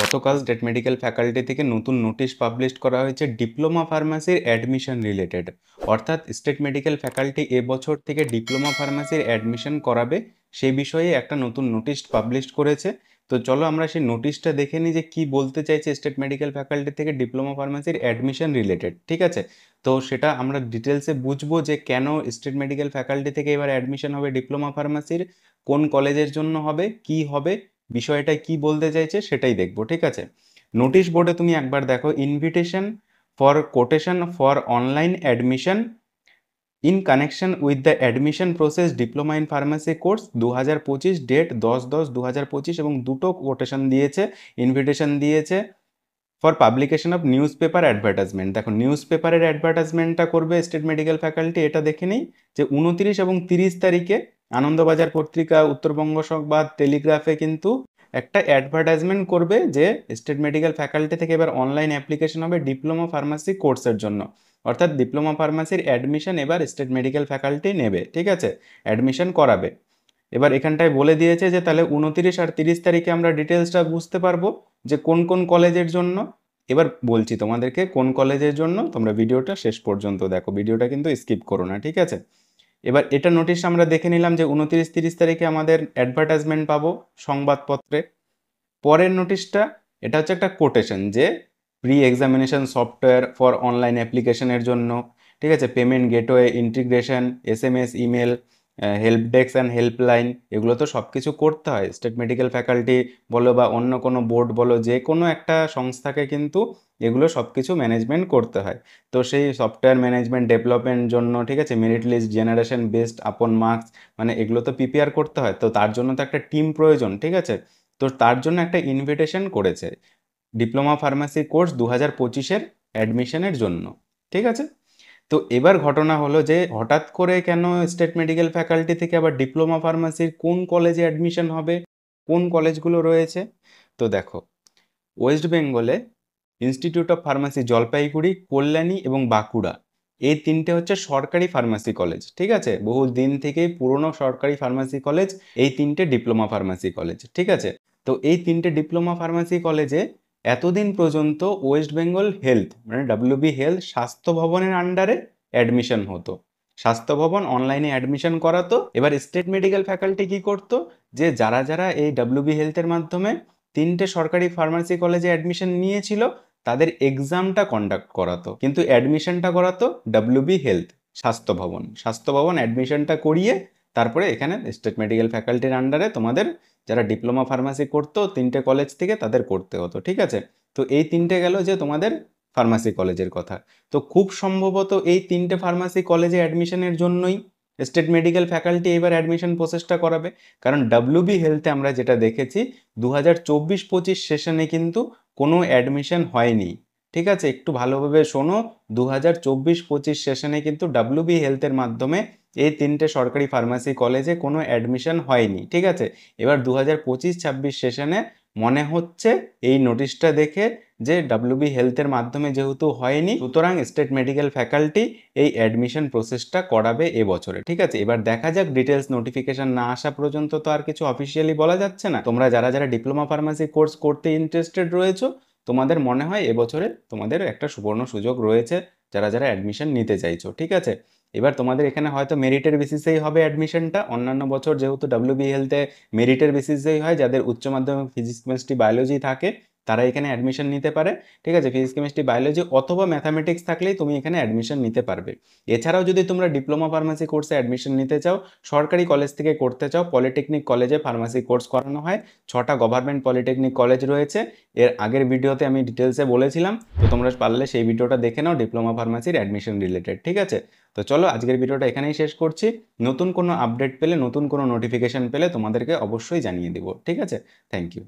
গতকাল state medical faculty থেকে নতুন নোটিশ পাবলিশ করা হয়েছে ডিপ্লোমা ফার্মাসির অ্যাডমিশন রিলেটেড। অর্থাৎ স্টেট মেডিকেল ফ্যাকাল্টি এবছর থেকে ডিপ্লোমা ফার্মাসির অ্যাডমিশন করাবে সেই বিষয়ে একটা নতুন নোটিশ পাবলিশ করেছে। তো চলো আমরা সেই নোটিশটা দেখে নিই যে কি বলতে চাইছে স্টেট মেডিকেল ফ্যাকাল্টি থেকে ডিপ্লোমা ফার্মাসির অ্যাডমিশন রিলেটেড। ঠিক আছে, তো সেটা আমরা ডিটেলসে বুঝবো যে কেন স্টেট মেডিকেল ফ্যাকাল্টি থেকে এবার অ্যাডমিশন হবে ডিপ্লোমা ফার্মাসির, কোন কলেজের জন্য হবে, কি হবে, বিষয়টা কি বলতে চাইছে সেটাই দেখবো। ঠিক আছে, নোটিশ বোর্ডে তুমি একবার দেখো, invitation for quotation for online admission in connection with the admission process diploma in pharmacy course 2025, date 10/10/2025, এবং দুটো কোটেশন দিয়েছে, ইনভিটেশন দিয়েছে for publication of newspaper advertisement. দেখো, নিউজ পেপারের অ্যাডভার্টাইজমেন্টটা করবে স্টেট মেডিকেল ফ্যাকাল্টি, এটা দেখে নিই যে 29 এবং 30 তারিখে আনন্দবাজার পত্রিকা, উত্তরবঙ্গ সংবাদ, টেলিগ্রাফে কিন্তু একটা অ্যাডভার্টাইজমেন্ট করবে যে স্টেট মেডিকেল ফ্যাকাল্টি থেকে এবার অনলাইন অ্যাপ্লিকেশন হবে ডিপ্লোমা ফার্মাসি কোর্সের জন্য। অর্থাৎ ডিপ্লোমা ফার্মাসির অ্যাডমিশন এবার স্টেট মেডিকেল ফ্যাকাল্টি নেবে। ঠিক আছে, অ্যাডমিশন করাবে। এবার এখানটায় বলে দিয়েছে যে তাহলে 29 আর 30 তারিখে আমরা ডিটেলসটা বুঝতে পারবো যে কোন কোন কলেজের জন্য। এবার বলছি তোমাদেরকে কোন কলেজের জন্য, তোমরা ভিডিওটা শেষ পর্যন্ত দেখো, ভিডিওটা কিন্তু স্কিপ করো না। ঠিক আছে, এবার এটা নোটিশ আমরা দেখে নিলাম যে 29-30 তারিখে আমাদের অ্যাডভার্টাইজমেন্ট পাবো সংবাদপত্রে। পরের নোটিশটা, এটা হচ্ছে একটা কোটেশন যে pre examination software for online অ্যাপ্লিকেশনের জন্য। ঠিক আছে, payment gateway integration, SMS, email, help desk and helpline, এগুলো তো সব কিছু করতে হয় স্টেট মেডিকেল ফ্যাকাল্টি বলো বা অন্য কোনো বোর্ড বলো, যে কোনো একটা সংস্থাকে কিন্তু এগুলো সব কিছু ম্যানেজমেন্ট করতে হয়। তো সেই সফটওয়্যার ম্যানেজমেন্ট ডেভেলপমেন্ট জন্য, ঠিক আছে, মেরিট লিস্ট জেনারেশন বেসড আপন মার্কস, মানে এগুলো তো প্রিপেয়ার করতে হয়, তো তার জন্য তো একটা টিম প্রয়োজন। ঠিক আছে, তো তার জন্য একটা ইনভিটেশন করেছে ডিপ্লোমা ফার্মাসি কোর্স 2025-এর অ্যাডমিশনের জন্য। ঠিক আছে, তো এবার ঘটনা হলো যে হঠাৎ করে কেন স্টেট মেডিকেল ফ্যাকাল্টি থেকে আবার ডিপ্লোমা ফার্মাসির কোন কলেজে অ্যাডমিশন হবে, কোন কলেজগুলো রয়েছে। তো দেখো, ওয়েস্ট বেঙ্গলে institute of pharmacy Jalpaiguri, Kalyani এবং বাঁকুড়া, এই তিনটে হচ্ছে সরকারি ফার্মাসি কলেজ। ঠিক আছে, বহু দিন থেকেই পুরনো সরকারি ফার্মাসি কলেজ এই তিনটে ডিপ্লোমা ফার্মাসি কলেজ। ঠিক আছে, তো এই তিনটে ডিপ্লোমা ফার্মাসি কলেজে এতদিন পর্যন্ত ওয়েস্ট বেঙ্গল হেলথ মানে WB হেলথ স্বাস্থ্য ভবনের আন্ডারে অ্যাডমিশন হতো, স্বাস্থ্য ভবন অনলাইনে অ্যাডমিশন করাতো। এবার স্টেট মেডিকেল ফ্যাকাল্টি কি করতো, যে যারা যারা এই WB হেলথের মাধ্যমে তিনটে সরকারি ফার্মাসি কলেজে অ্যাডমিশন নিয়েছিল তাদের এক্সামটা কন্ডাক্ট করাতো, কিন্তু অ্যাডমিশনটা করাতো WB হেলথ স্বাস্থ্য ভবন অ্যাডমিশনটা করিয়ে তারপরে এখানে স্টেট মেডিকেল ফ্যাকাল্টির আন্ডারে তোমাদের যারা ডিপ্লোমা ফার্মাসি করতো তিনটে কলেজ থেকে তাদের করতে হতো। ঠিক আছে, তো এই তিনটে গেল যে তোমাদের ফার্মাসি কলেজের কথা। তো খুব সম্ভবত এই তিনটে ফার্মাসি কলেজে অ্যাডমিশনের জন্যই স্টেট মেডিকেল ফ্যাকাল্টি এবার অ্যাডমিশন প্রসেসটা করাবে। কারণ WB হেলথে আমরা যেটা দেখেছি 2024-25 সেশনে কিন্তু কোনো অ্যাডমিশন হয়নি। ঠিক আছে, একটু ভালোভাবে শোনো, 2024-25 সেশনে কিন্তু WB হেলথের মাধ্যমে এই তিনটে সরকারি ফার্মাসি কলেজে কোনো অ্যাডমিশন হয়নি। ঠিক আছে, এবার 2025-26 সেশনে মনে হচ্ছে এই নোটিশটা দেখে যে WB হেলথের মাধ্যমে যেহেতু হয়নি, সুতরাং স্টেট মেডিকেল ফ্যাকাল্টি এই অ্যাডমিশন প্রসেসটা করাবে এবছরে। ঠিক আছে, এবার দেখা যাক, ডিটেলস নোটিফিকেশন না আসা পর্যন্ত তো আর কিছু অফিসিয়ালি বলা যাচ্ছে না। তোমরা যারা যারা ডিপ্লোমা ফার্মাসি কোর্স করতে ইন্টারেস্টেড রয়েছো, তোমাদের মনে হয় এবছরে তোমাদের একটা সুবর্ণ সুযোগ রয়েছে যারা যারা অ্যাডমিশন নিতে চাইছো। ঠিক আছে, এবার তোমাদের এখানে হয়তো মেরিটের বেসিসেই হবে অ্যাডমিশনটা। অন্যান্য বছর যেহেতু WB হেলথে মেরিটের বেসিসেই হয়, যাদের উচ্চ মাধ্যমিক ফিজিক্স কেমিস্ট্রি বায়োলজি থাকে তারা এখানে অ্যাডমিশন নিতে পারে। ঠিক আছে, ফিজিক্স কেমিস্ট্রি বায়োলজি অথবা ম্যাথামেটিক্স থাকলেই তুমি এখানে অ্যাডমিশন নিতে পারবে। এছাড়াও যদি তোমরা ডিপ্লোমা ফার্মাসি কোর্সে অ্যাডমিশন নিতে চাও, সরকারি কলেজ থেকে করতে চাও, পলিটেকনিক কলেজে ফার্মাসি কোর্স করানো হয়, 6টা গভর্নমেন্ট পলিটেকনিক কলেজ রয়েছে। এর আগের ভিডিওতে আমি ডিটেলসে বলেছিলাম, তো তোমরা পারলে সেই ভিডিওটা দেখে নাও ডিপ্লোমা ফার্মাসির অ্যাডমিশন রিলেটেড। ঠিক আছে, তো চলো আজকের ভিডিওটা এখানেই শেষ করছি। নতুন কোনো আপডেট পেলে, নতুন কোনো নোটিফিকেশন পেলে তোমাদেরকে অবশ্যই জানিয়ে দিব। ঠিক আছে, থ্যাংক ইউ।